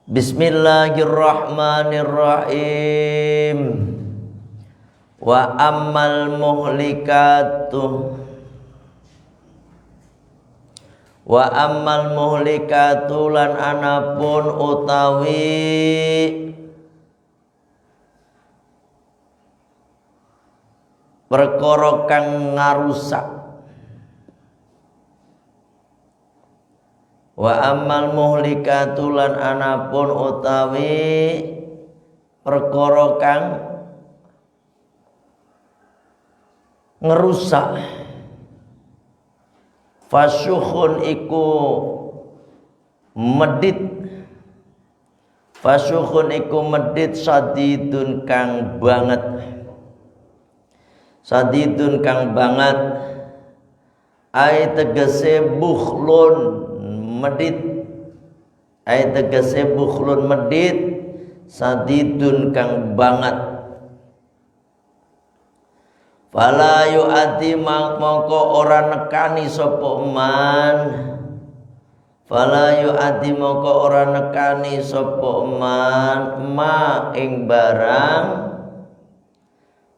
Bismillahirrahmanirrahim. Wa ammal muhlikatu lan anapun utawi perkara kang ngarusak. Wa ammal muhlikatu lan anapun utawi perkara kang ngerusak. Fasyukhun iku medit. Fasyukhun iku medit sadidun kang banget. Sadidun kang banget. Ai tegese bukhlun medit. Ai tegese bukhlun medit sadidun kang banget. Fala yu'ati mongko ora nekani sapa man. Fala yu'ati mongko ora nekani sapa man ma ing barang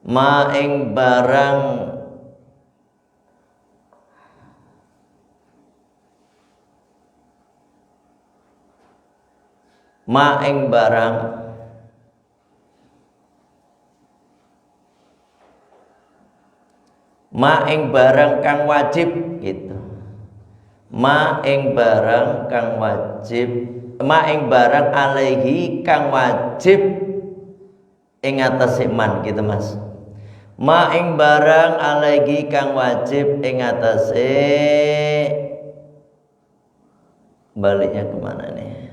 ma ing barang ma ing barang ma ing barang kang wajib gitu. Ma ing barang kang wajib, ma ing barang alaihi kang wajib ing atase man gitu Mas. Ma ing barang alaihi kang wajib ing atase, baliknya kemana nih?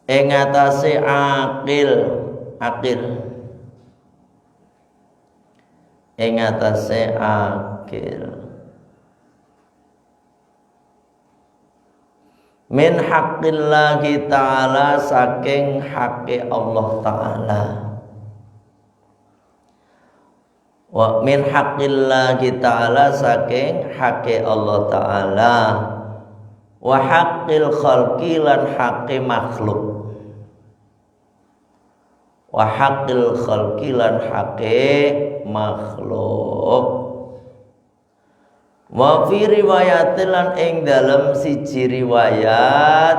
Ing atase akil ing atase akil min haqqillahi ta'ala saking haqqi Allah ta'ala. Wa min haqqillahi ta'ala saking haqqi Allah ta'ala wa haqqil khalqi lan haqqi makhluk. Wa haqqil khalqi lan haqqi makhluk. Wa fi riwayatin lan ing dalam siji riwayat.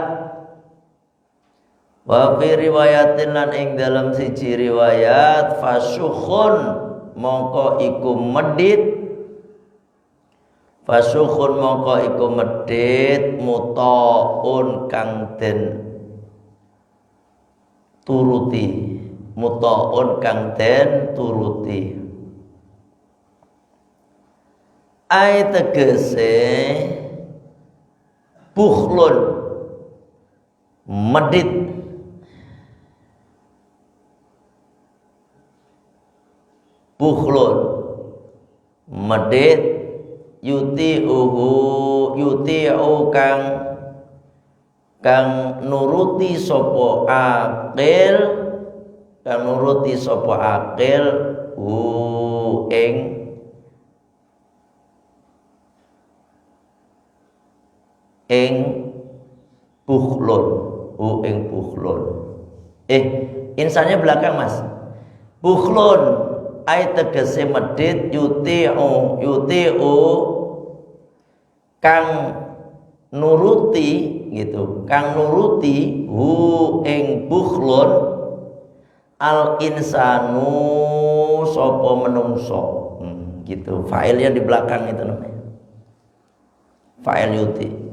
Wa fi riwayatin lan ing dalam siji riwayat fasyukhun mongko iku medit. Fasyukhun mongko iku medit mutaun kang den turuti. Mutaun kang den turuti. Ai tegese bukhlun medit. Bukhlun medit yuti'u kang nuruti sapa akil, kang nuruti sapa akil ing bukhlun, ing bukhlun. Insannya belakang Mas. Bukhlun ai tegese medit yuti'u kang nuruti gitu, kang nuruti ing bukhlun al insanu sapa menungso. Gitu. Fa'il yang di belakang itu namanya. Fa'il yuti.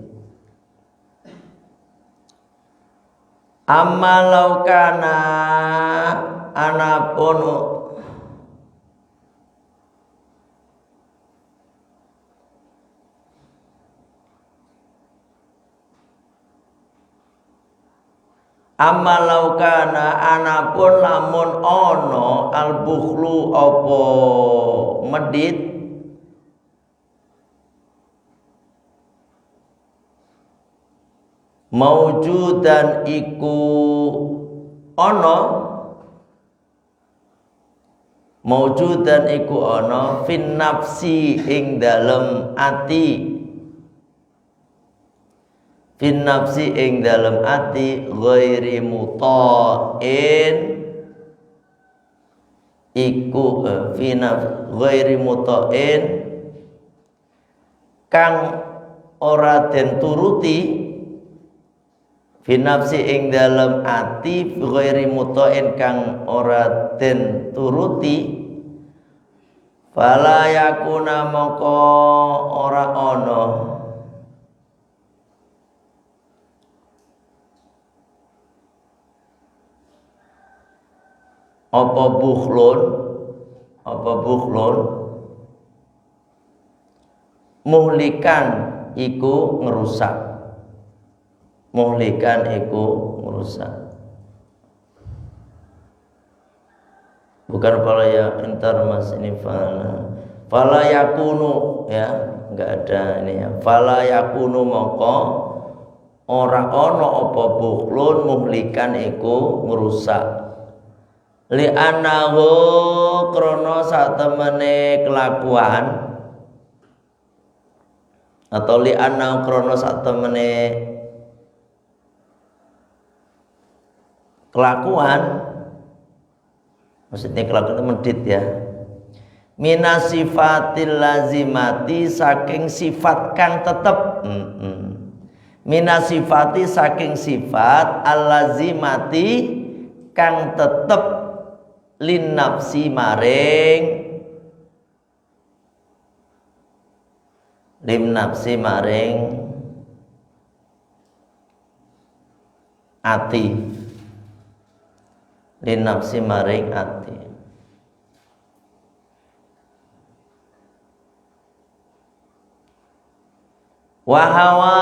Amalau kana anapun amalau kana anapun lamun ono al bukhlu apa medit maujudan iku ono maujudan iku ana fin nafsi ing dalem ati fin nafsi ing dalem ati ghairi muta'in iku fi ghairi muta'in kang ora den turuti fi nafsi ing dalem ati ghairi muta'in kang ora den turuti fala yakuna moko ora ana apa bukhlun muhlikan iku ngerusak bukan fala ya entar mas ini fala yakunu ya enggak ada ini ya fala yakunu moko ora ana apa bukhlun muhlikan iku ngerusak li anahu krana satemene kelakuan atau li anahu krana satemene kelakuan maksudnya kelakuan itu medit ya minasifatil lazimati saking sifat kang tetep minasifati saking sifat al-lazimati kang tetep lin nafsi maring ati lin nafsi maring ati wa hawa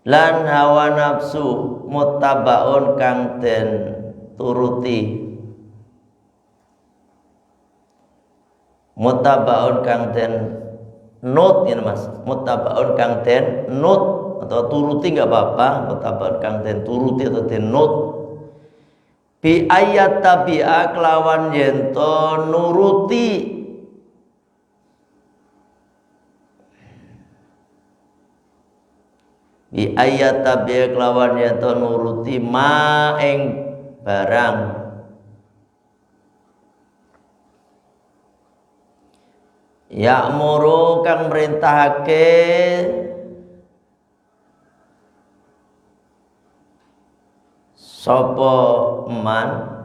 lan hawa nafsu muttabaun kang den turuti muttabaun kang den nut ini mas muttabaun kang den nut atau turuti nggak apa-apa muttabaun kang den turuti atau den nut bi ayat tabi'a kelawan yento nuruti bi ayat tabi'a kelawan yento nuruti ma ing barang ya'muru kang merintahake sapa man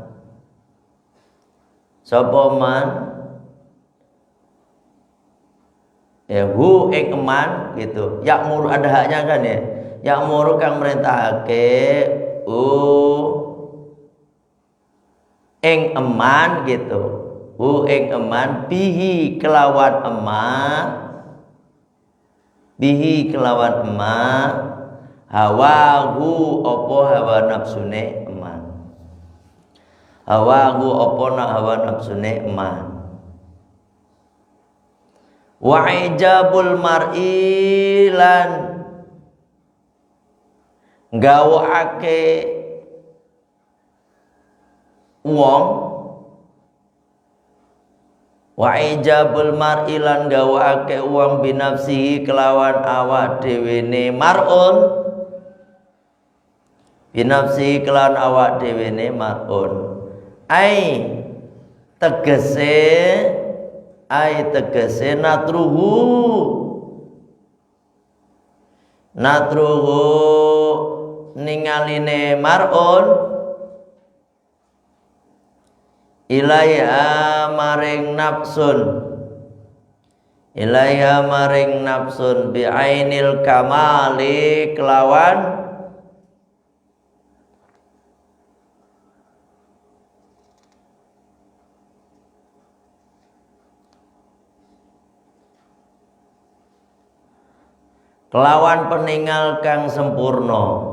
ya hu ing eman gitu ya'muru ada haknya kan ya ya'muru kang merintahake ing eman gitu ing eman bihi kelawan eman hawahu opo hawa nafsune eman hawahu opo na hawa nafsune eman wa ijabul mar'i lan gawake wong wa ijabul mar'i lan gawake wong binafsihi kelawan awak dhewene mar'un binafsihi kelawan awak dhewene mar'un ai tegese natruhu ningaline mar'un ilaiha maring nafsun bi'ainil kamali kelawan peninggal kang sempurna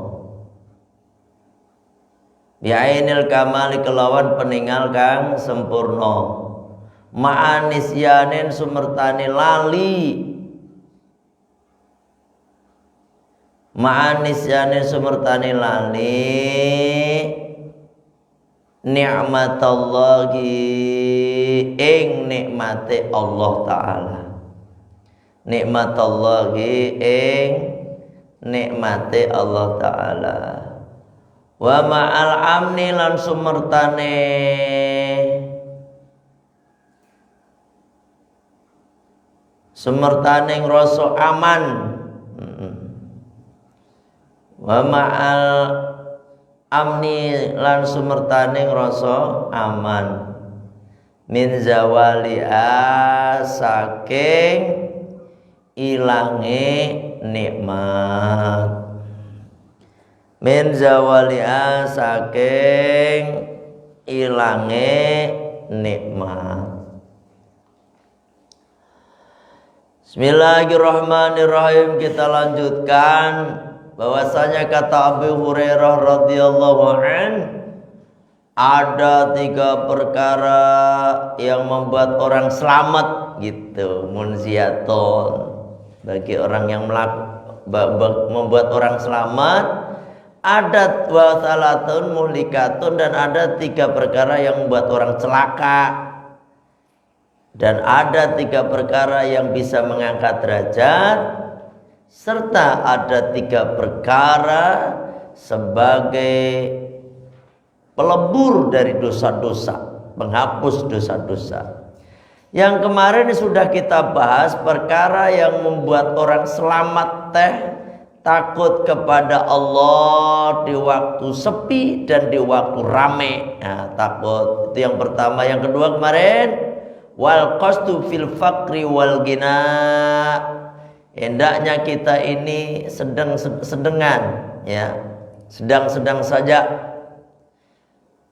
bi'ainil kamali kelawan peninggal kang sempurna ma'anisyanin sumertani lali ni'matallahi ing nikmate Allah Ta'ala nikmatallahi ing nikmate Allah taala. Wa ma'al amni lan sumertane rasa aman. Wa ma'al amni lan sumertane rasa aman min zawali saking ilange nikmat. Min zawaliha saking ilange nikmat. Bismillahirrahmanirrahim. Kita lanjutkan bahwasanya kata Abu Hurairah radhiyallahu an, ada 3 perkara yang membuat orang selamat gitu, munziaton, bagi orang yang membuat orang selamat. Ada wa salatun muhlikatun, dan ada 3 perkara yang membuat orang celaka, dan ada 3 perkara yang bisa mengangkat derajat, serta ada 3 perkara sebagai pelebur dari dosa-dosa, penghapus dosa-dosa. Yang kemarin sudah kita bahas perkara yang membuat orang selamat teh takut kepada Allah di waktu sepi dan di waktu rame. Nah, takut itu yang pertama. Yang kedua kemarin wal qasdu fil faqri wal ghina. Hendaknya kita ini sedang-sedengan, ya, sedang-sedang saja,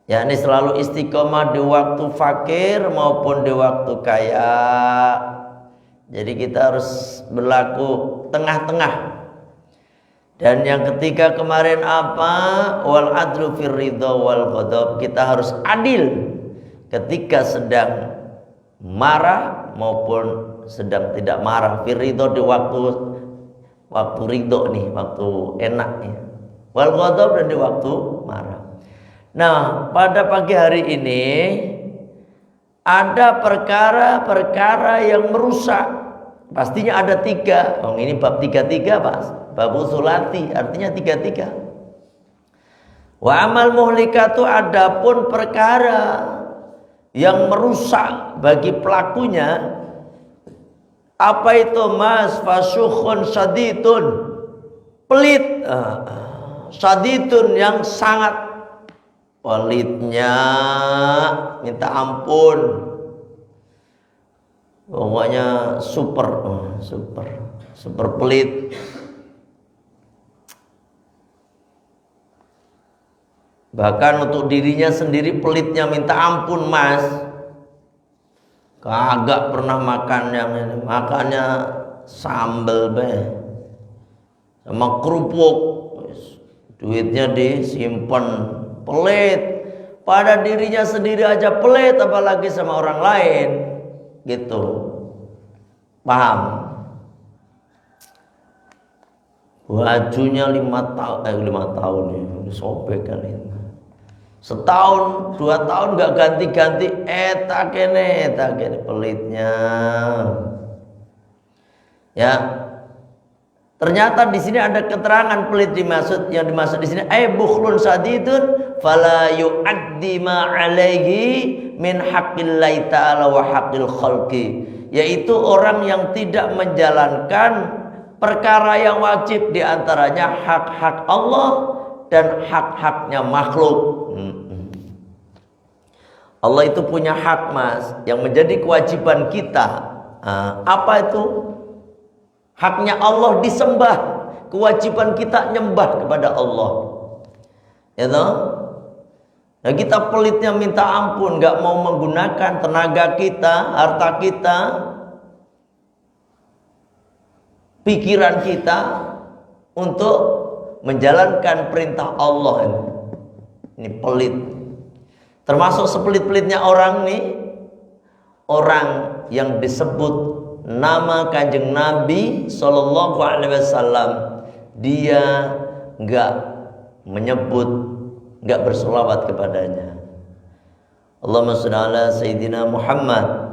yakni selalu istiqomah di waktu fakir maupun di waktu kaya. Jadi kita harus berlaku tengah-tengah. Dan yang ketiga kemarin apa? Wal adlu fir ridha wal ghadab. Kita harus adil ketika sedang marah maupun sedang tidak marah. Fir ridha di waktu ridho nih, waktu enak ya. Wal ghadab, dan di waktu marah. Nah, pada pagi hari ini ada perkara-perkara yang merusak. Pastinya ada 3. Oh, ini bab 33, Pak. Bab usulati, artinya 33. Wa amal muhlikatu, adapun perkara yang merusak bagi pelakunya. Apa itu, Mas? Fasukhun sadidun, pelit. Sadidun, yang sangat pelitnya minta ampun. Pokoknya super pelit. Bahkan untuk dirinya sendiri pelitnya minta ampun, Mas. Kagak pernah makan yang ini, makannya sambel sama kerupuk, duitnya disimpan. Pelit pada dirinya sendiri aja pelit, apalagi sama orang lain gitu. Paham? Bajunya 5 tahun ya, sobek kali ini. Setahun 2 tahun nggak ganti-ganti, tak kene pelitnya. Ya, ternyata di sini ada keterangan pelit yang dimaksud di sini bukhlun sadidun fala yu'addi ma alaihi min haqqillahi ta'ala wa haqqil khalqi, yaitu orang yang tidak menjalankan perkara yang wajib, diantaranya hak-hak Allah dan hak-haknya makhluk. Allah itu punya hak, Mas, yang menjadi kewajiban kita. Apa itu? Haknya Allah disembah. Kewajiban kita nyembah kepada Allah. Ya toh? Nah, kita pelitnya minta ampun, nggak mau menggunakan tenaga kita, harta kita, pikiran kita untuk menjalankan perintah Allah. Ini pelit. Termasuk sepelit-pelitnya orang nih, orang yang disebut nama Kanjeng Nabi Sallallahu Alaihi Wasallam, dia nggak menyebut, nggak bersolawat kepadanya. Allahumma sholli ala Sayyidina Muhammad.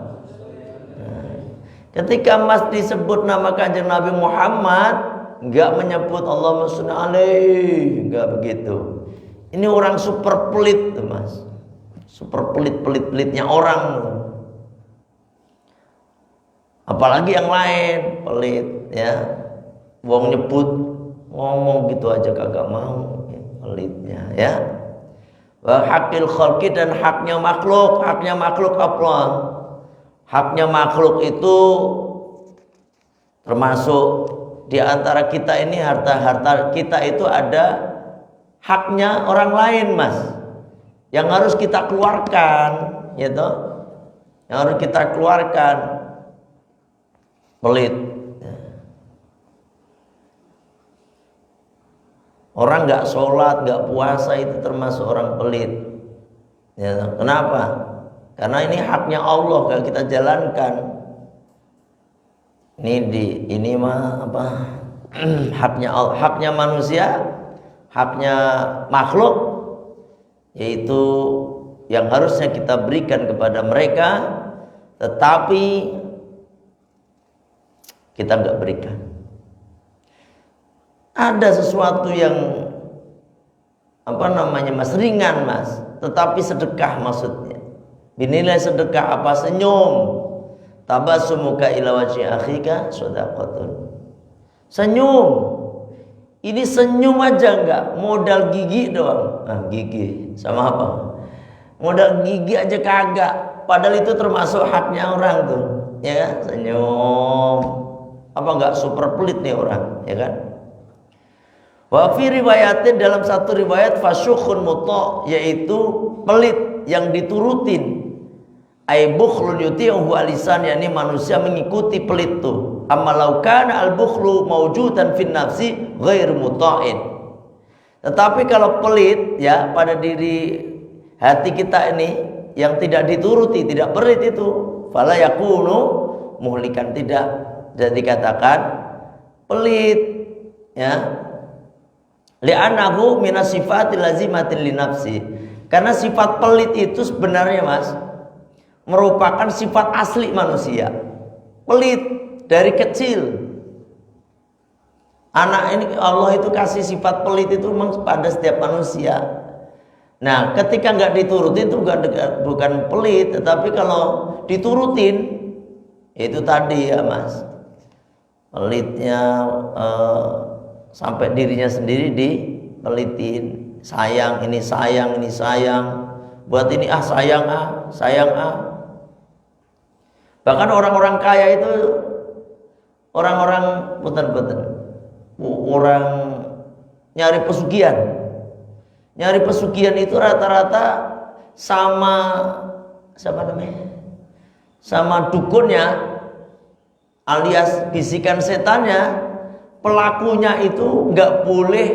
Ketika emas disebut nama Kanjeng Nabi Muhammad, enggak menyebut Allahumma sholli alaihi, enggak begitu. Ini orang super pelit tuh Mas. Super pelit-pelitnya orang. Apalagi yang lain pelit ya. Wong nyebut ngomong gitu aja kagak mau, pelitnya ya. Wa haqqil khalqi, dan haknya makhluk. Haknya makhluk apa? Haknya makhluk itu termasuk di antara kita ini, harta-harta kita itu ada haknya orang lain Mas, yang harus kita keluarkan, gitu. Yang harus kita keluarkan. Pelit. Orang nggak sholat, nggak puasa itu termasuk orang pelit. Ya, kenapa? Karena ini haknya Allah, kalau kita jalankan. Ini mah apa? haknya manusia, haknya makhluk, yaitu yang harusnya kita berikan kepada mereka, tetapi kita nggak berikan. Ada sesuatu yang Mas, ringan Mas, tetapi sedekah maksudnya. Dinilai sedekah apa? Senyum. Tabassumuka ila wajhi akhika shadaqatun. Senyum. Ini senyum aja enggak, modal gigi doang. Gigi sama apa? Modal gigi aja kagak. Padahal itu termasuk haknya orang tuh, ya kan? Senyum. Apa enggak super pelit nih orang, ya kan? Wa fi riwayatin, dalam satu riwayat, fasyukhun muta', yaitu pelit yang diturutin. Ai bukhlun yuti'uhu alisan, yakni manusia mengikuti pelit itu. Amma law kana al bukhlu mawjudan fin nafsi ghair muta'in. Tetapi kalau pelit ya pada diri hati kita ini yang tidak dituruti, tidak pelit itu, fala yakunu muhlikan, tidak jadi dikatakan pelit ya. Li'annahu minas sifatil lazimatin li nafsi. Karena sifat pelit itu sebenarnya Mas merupakan sifat asli manusia. Pelit dari kecil. Anak ini Allah itu kasih sifat pelit itu memang pada setiap manusia. Nah, ketika nggak diturutin itu bukan pelit, tetapi kalau diturutin itu tadi ya Mas, pelitnya sampai dirinya sendiri dipelitin. Sayang, ini sayang, ini sayang. Buat ini sayang sayang. Bahkan orang-orang kaya itu, orang-orang orang nyari pesugihan. Nyari pesugihan itu rata-rata sama dukunnya alias bisikan setannya. Pelakunya itu nggak boleh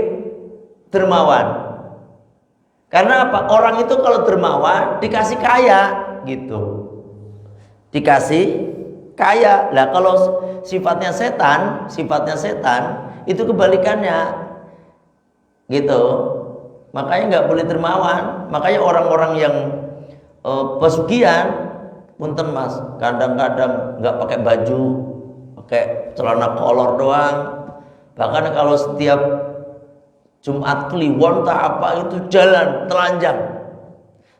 dermawan. Karena apa? Orang itu kalau dermawan dikasih kaya gitu. Dikasih kaya. Lah kalau sifatnya setan itu kebalikannya. Gitu. Makanya nggak boleh dermawan. Makanya orang-orang yang pesugihan, punten Mas, kadang-kadang nggak pakai baju, pakai celana kolor doang. Bahkan kalau setiap Jumat Kliwon tak apa itu jalan telanjang.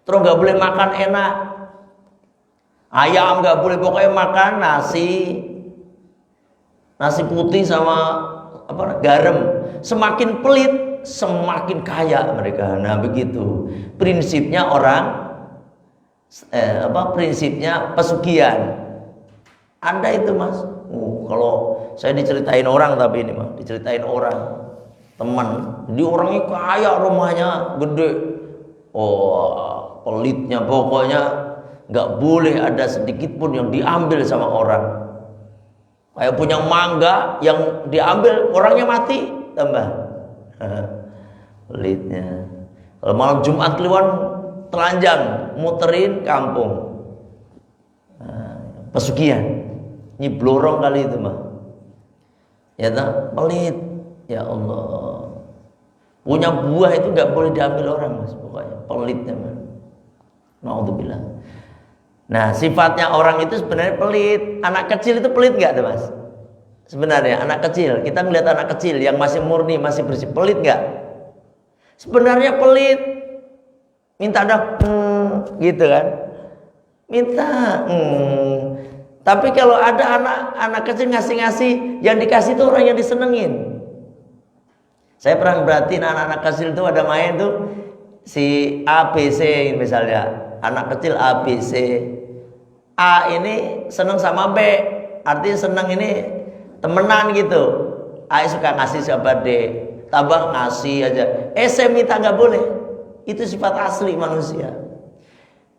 Terus nggak boleh makan enak. Ayam nggak boleh, pokoknya makan nasi putih sama garam. Semakin pelit semakin kaya mereka. Nah begitu prinsipnya orang prinsipnya pesugihan. Ada itu Mas. Kalau saya diceritain orang, tapi ini mah diceritain orang teman, di orangnya kaya, rumahnya gede. Oh, pelitnya pokoknya nggak boleh ada sedikit pun yang diambil sama orang. Kayak punya mangga yang diambil orangnya mati, tambah pelitnya. Kalau malam Jumat Kliwon telanjang muterin kampung, pesugihan. Ini blorong kali itu mah. Ya tak, pelit. Ya Allah. Punya buah itu nggak boleh diambil orang Mas, pokoknya pelitnya mah. Naudzubillah. Nah, sifatnya orang itu sebenarnya pelit. Anak kecil itu pelit nggak tuh Mas? Sebenarnya anak kecil, kita melihat anak kecil yang masih murni, masih bersih, pelit nggak? Sebenarnya pelit. Minta ada gitu kan? Minta. Tapi kalau ada anak kecil ngasih-ngasih, yang dikasih itu orang yang disenengin. Saya pernah perhatiin anak-anak kecil itu ada main tuh si ABC misalnya, anak kecil ABC. A ini seneng sama B, artinya seneng ini temenan gitu. A suka ngasih sama D, tambah ngasih aja. C minta nggak boleh. Itu sifat asli manusia.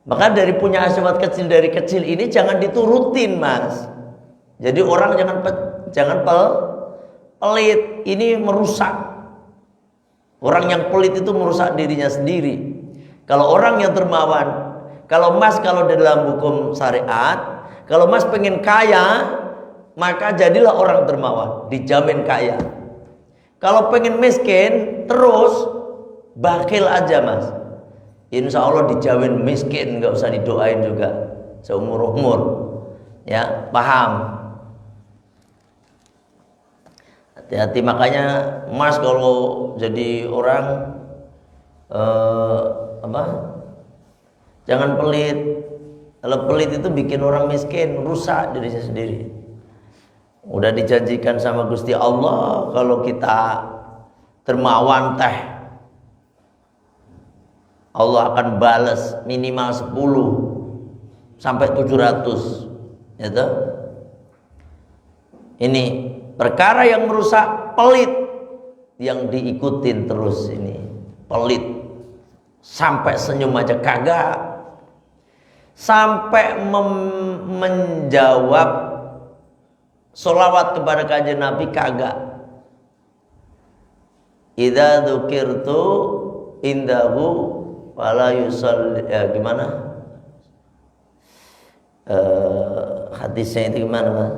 Maka dari punya sifat kecil dari kecil ini jangan diturutin Mas. Jadi orang jangan pelit. Ini merusak. Orang yang pelit itu merusak dirinya sendiri. Kalau orang yang dermawan, kalau dalam hukum syariat, kalau Mas pengen kaya, maka jadilah orang dermawan, dijamin kaya. Kalau pengen miskin, terus bakil aja Mas. Insya Allah dijamin miskin, nggak usah didoain juga seumur umur. Ya, paham? Hati-hati, makanya Mas kalau jadi orang jangan pelit. Kalau pelit itu bikin orang miskin, rusak dirinya sendiri. Udah dijanjikan sama Gusti Allah kalau kita dermawan teh, Allah akan balas minimal 10 sampai 700. Gitu. Ini perkara yang merusak, pelit, yang diikutin terus ini. Pelit. Sampai senyum aja kagak. Sampai menjawab sholawat kepada kanjeng Nabi kagak. Idza dzukirtu indahu wala yusalli, gimana? Hadisnya itu gimana Mas?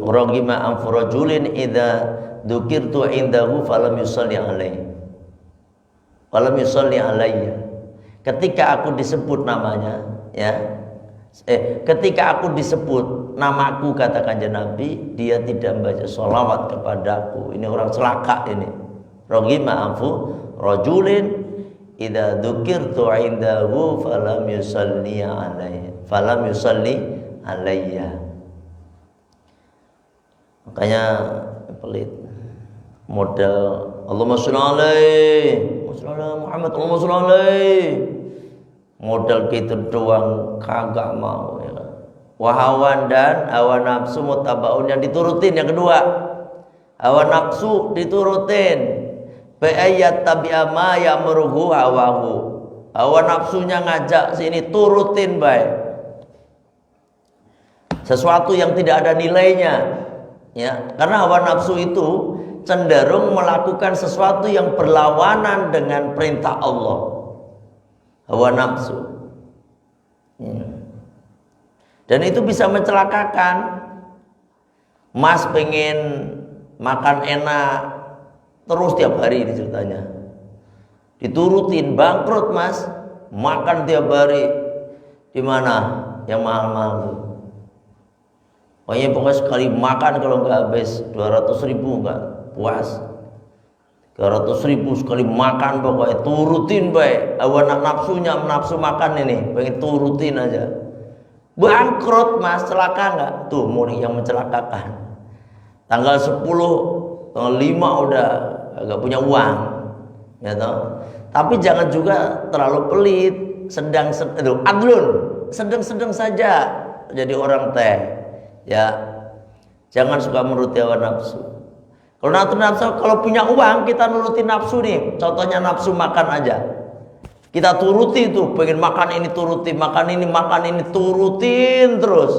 Ragima anfurajulin idza dzukirtu indahu falam yusalli alaihi walam yusalli alayya. Ketika aku disebut namanya, ya, ketika aku disebut namaku, kata kanjeng Nabi, dia tidak membaca sholawat kepadaku. Ini orang celaka ini. Ragima anfu rajulin idza dzukirtu indahu falam yusalli alayya. Makanya pelit. Model Allahumma sholli alaihi Muhammad, Allahumma sholli alaihi. Model gitu doang kagak mau, ya. Wahawan dan hawa nafsu mutabaun, yang diturutin. Yang kedua, hawa nafsu diturutin. Ba'ayyat tabi'a ma ya'muruhu hawahu. Hawa nafsunya ngajak sini, turutin baik. Sesuatu yang tidak ada nilainya. Ya, karena hawa nafsu itu cenderung melakukan sesuatu yang berlawanan dengan perintah Allah. Hawa nafsu. Ya. Dan itu bisa mencelakakan. Mas pengen makan enak terus tiap hari ini ceritanya. Diturutin, bangkrut Mas. Makan tiap hari. Di mana? Yang mahal-mahal tuh. Pokoknya sekali makan kalau nggak habis 200.000 nggak puas. 300.000 sekali makan, pokoknya turutin baik. Hawa nafsunya, nafsu makan ini pengen turutin aja. Bangkrut Mas, celaka nggak? Tuh murni yang mencelakakan. Tanggal 10, tanggal 5 udah agak punya uang, ya toh. Tapi jangan juga terlalu pelit. Sedang-sedang saja jadi orang teh. Ya, jangan suka menuruti hawa nafsu. Kalau punya uang kita nuruti nafsu nih. Contohnya nafsu makan aja. Kita turuti tuh, pengen makan ini turuti, makan ini turutin terus.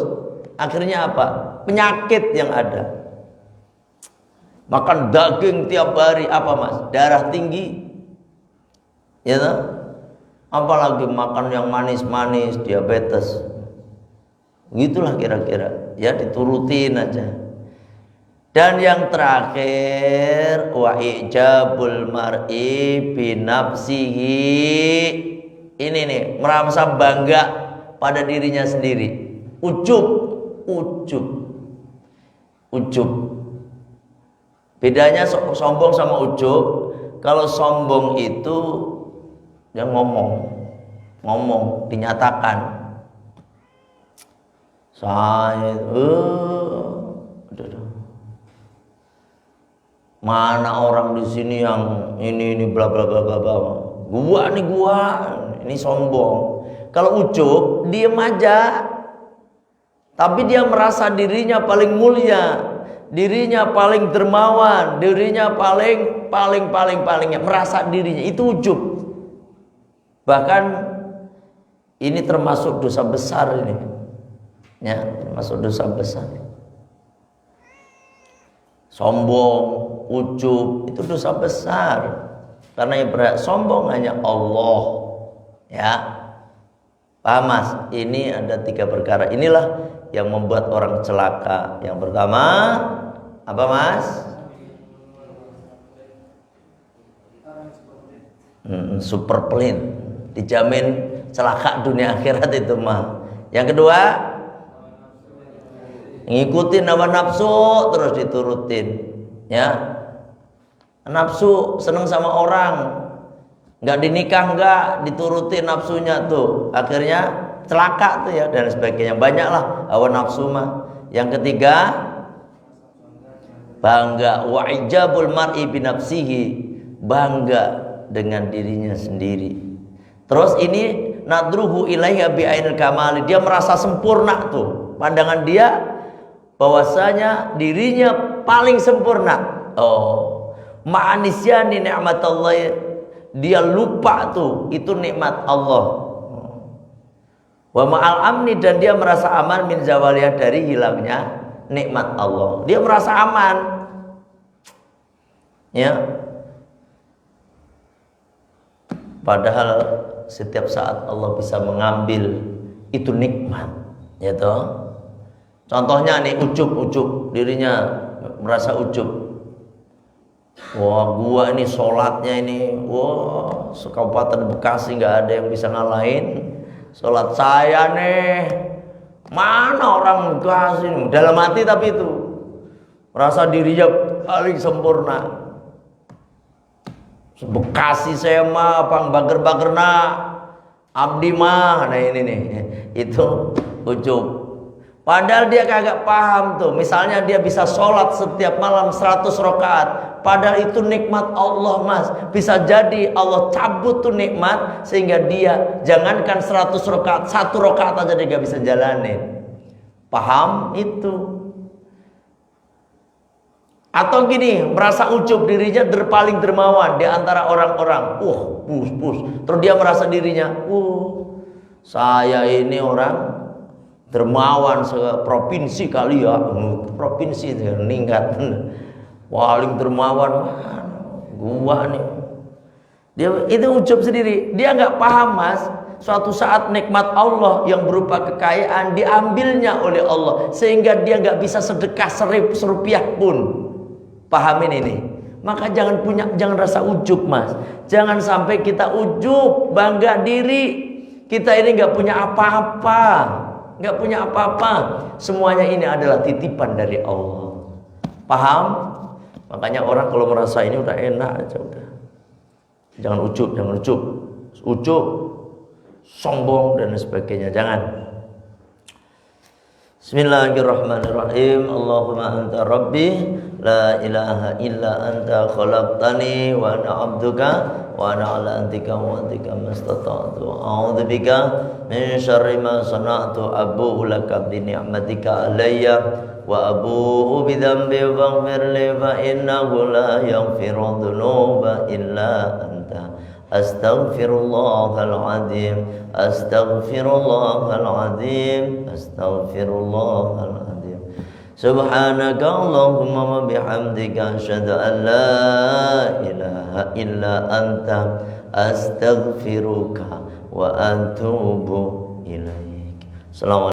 Akhirnya apa? Penyakit yang ada. Makan daging tiap hari, apa Mas? Darah tinggi. Ya toh? Apalagi makan yang manis-manis, diabetes. Gitulah kira-kira. Ya, diturutin aja. Dan yang terakhir, wa ijabul mar'i bi nafsihi Ini nih, merasa bangga pada dirinya sendiri. Ujub. Bedanya sombong sama ujub. Kalau sombong itu dia ngomong, dinyatakan. Saya mana orang di sini yang ini bla bla bla bla bla. Gua ini sombong. Kalau ujub diem aja. Tapi dia merasa dirinya paling mulia, dirinya paling dermawan, dirinya palingnya, merasa dirinya itu ujub. Bahkan ini termasuk dosa besar ini. Ya, termasuk dosa besar. Sombong, ujub itu dosa besar. Karena yang berhak sombong hanya Allah. Ya. Paham Mas? Ini ada 3 perkara. Inilah yang membuat orang celaka. Yang pertama, apa Mas? Super clean. Dijamin celaka dunia akhirat itu mah. Yang kedua, ngikutin hawa nafsu terus diturutin. Ya. Nafsu seneng sama orang, nggak dinikah nggak diturutin nafsunya tuh, akhirnya celaka tuh ya, dan sebagainya. Banyaklah hawa nafsu mah. Yang ketiga, bangga, wa ijabul mar'i bi nafsihi, bangga dengan dirinya sendiri. Terus ini nadruhu ilaiha bi ainil kamali, dia merasa sempurna tuh, pandangan dia bahwasanya dirinya paling sempurna. Ma'anisyani ni'matallah, dia lupa tuh itu nikmat Allah. Wa ma'al amni, dan dia merasa aman min zawaliyah, dari hilangnya nikmat Allah. Dia merasa aman. Ya. Padahal setiap saat Allah bisa mengambil itu nikmat, ya toh. Contohnya nih ujub, dirinya merasa ujub. Wah, gua ini sholatnya ini, wah, sekabupaten Bekasi nggak ada yang bisa ngalahin sholat saya nih. Mana orang Bekasi? Dalam hati tapi itu merasa dirinya paling sempurna. Bekasi saya mah pang bager-bager abdi mah. Nah ini nih, itu ujub. Padahal dia kagak paham tuh. Misalnya dia bisa sholat setiap malam 100 rakaat. Padahal itu nikmat Allah Mas. Bisa jadi Allah cabut tuh nikmat, sehingga dia jangankan 100 rakaat, 1 rakaat aja dia gak bisa jalanin. Paham itu? Atau gini, merasa ujub dirinya paling dermawan di antara orang-orang. Pus. Terus dia merasa dirinya, saya ini orang dermawan seprovinsi kali ya, provinsi meningkat, paling dermawan, gua nih. Dia itu ujub sendiri. Dia nggak paham Mas. Suatu saat nikmat Allah yang berupa kekayaan diambilnya oleh Allah, sehingga dia nggak bisa sedekah serupiah pun. Pahamin ini. Maka jangan rasa ujub Mas. Jangan sampai kita ujub, bangga diri. Kita ini nggak punya apa-apa. Nggak punya apa-apa. Semuanya ini adalah titipan dari Allah. Paham? Makanya orang kalau merasa ini udah enak aja udah. Jangan ujub. Ujub, sombong dan sebagainya. Jangan. Bismillahirrahmanirrahim. Allahumma anta rabbi, la ilaha illa anta khalaqtani wa ana 'abduka wa ana 'ala antika wa atika mastata'tu. A'udzu bika min syarri ma sana'tu, abu'u laka bi ni'matika alayya wa abu'u bi dhanbi faghfir li fa innahu la yaghfiru dhunuba illa anta. Astaghfirullahal azim, astaghfirullahal azim, astaghfirullahal azim. Subhanaka Allahumma wa bihamdika asyhadu an la ilaha illa anta, astaghfiruka wa atubu ilaik. Assalamualaikum.